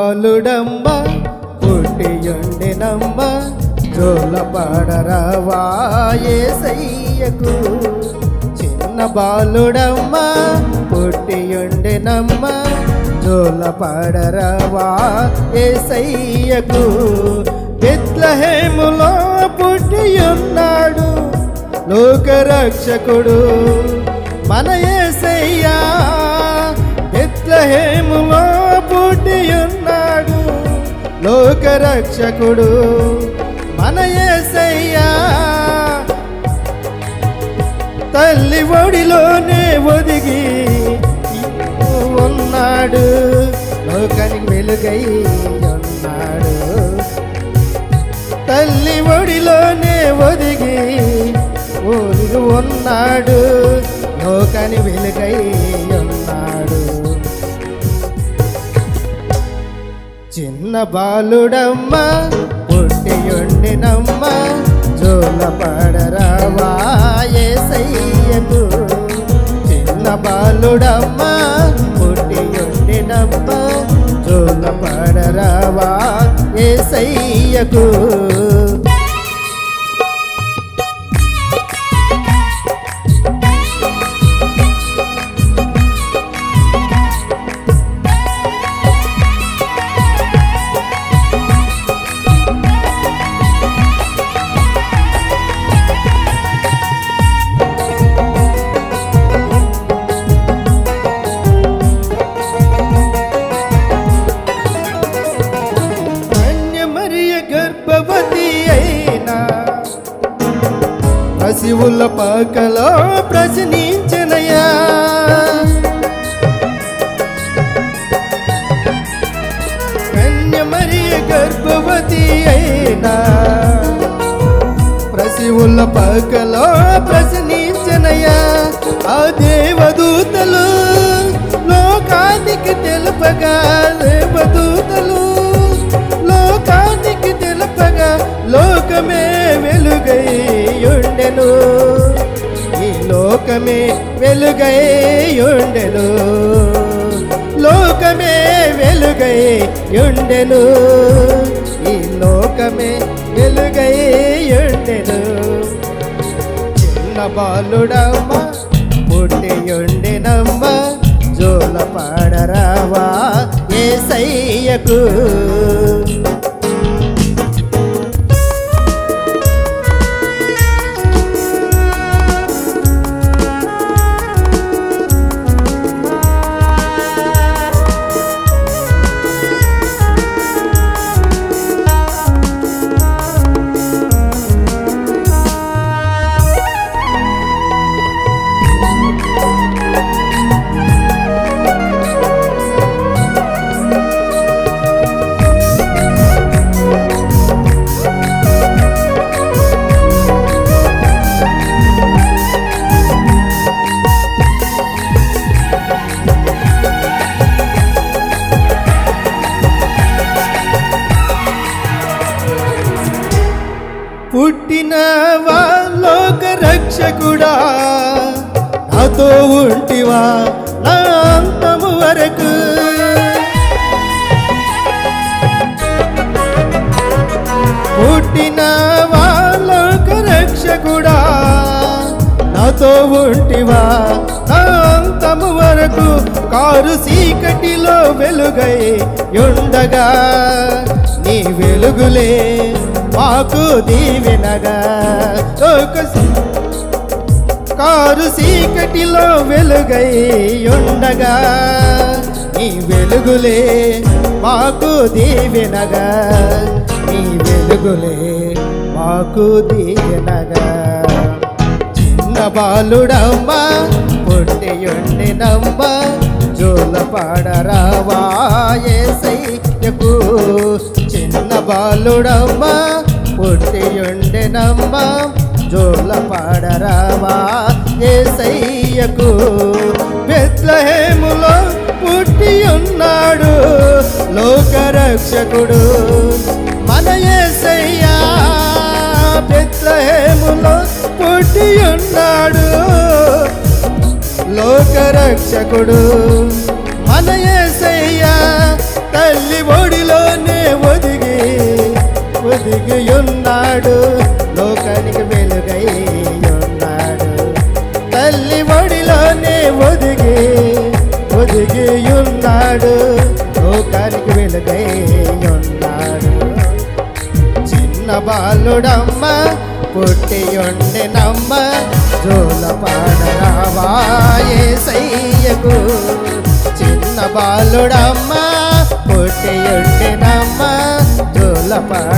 బాలుడమ్మ పుట్టియుండినమ్మ జోలపాడరావా యేసయ్యకు. చిన్న బాలుడమ్మ పుట్టియుండినమ్మ జోలపాడరావా యేసయ్యకు. బెత్లెహేములో పుట్టియున్నాడు లోకరక్షకుడు మన యేసయ్యా. బెత్లెహేములో పుట్టియున్నాడు లోకరక్షకుడు మన యేసయ్యా. తల్లి ఒడిలోనే ఒదిగి ఉన్నాడు లోకానికి వెలుగై ఉన్నాడు. తల్లి ఒడిలోనే ఒదిగి ఉన్నాడు లోకానికి వెలుగై ఉన్నాడు. చిన్న బాలుడమ్మ పుట్టియుండినమ్మ జోలపాడరావా యేసయ్యకు. చిన్న బాలుడమ్మ పుట్టియుండినమ్మ జోలపాడరావా యేసయ్యకు. గర్భవతి అయినా పసివుల పాకలో ప్రశ్నించనయా. కన్యమరియ గర్భవతి అయినా పసివుల పాకలో ప్రశ్నించనయా. ఆ దేవదూతలు లోకానికి తెలుపగా దేవదూతలు లోకానికి తెలుపగా లోకమే వెలుగై ఉండెను. ఈ లోకమే వెలుగై ఉండెను. లోకమే వెలుగై ఉండెను. ఈ లోకమే వెలుగై ఉండెను. చిన్న బాలుడమ్మ పుట్టియుండినమ్మ జోలపాడరావా యేసయ్యకు. పుట్టినవా లోక రక్షకుడా నాతో ఉంటివా నా అంతము వరకు. పుట్టినవా లోక రక్షకుడా నాతో ఉంటివా నా అంతము వరకు. కారు చీకటిలో వెలుగై ఉండగా నీ వెలుగులే మాకు దీవెనగా. కారు చీకటిలో వెలుగై ఉండగా నీ వెలుగులే మాకు దీవెనగా. నీ వెలుగులే మాకు దీవెనగా. చిన్న బాలుడమ్మ పుట్టియుండినమ్మ జోలపాడరావా యేసయ్యకు. చిన్న బాలుడమ్మ పుట్టియుండినమ్మ జోలపాడరావా యేసయ్యకు. బెత్లెహేములో పుట్టియున్నాడు లోకరక్షకుడు మన యేసయ్యా. బెత్లెహేములో పుట్టియున్నాడు లోకరక్షకుడు మన యేసయ్యా. తల్లి ఒడిలోనే ఒదిగి ఉన్నాడు, లోకానికి వెలుగై ఉన్నాడు. తల్లి ఒడిలోనే ఒదిగి ఉన్నాడు, లోకానికి వెలుగై ఉన్నాడు. చిన్న బాలుడమ్మ పుట్టి ఉండెనమ్మ, జోలపాడరావా యేసయ్యకు. చిన్న బాలుడమ్మ పుట్టి ఉండెనమ్మ, జోలపాడ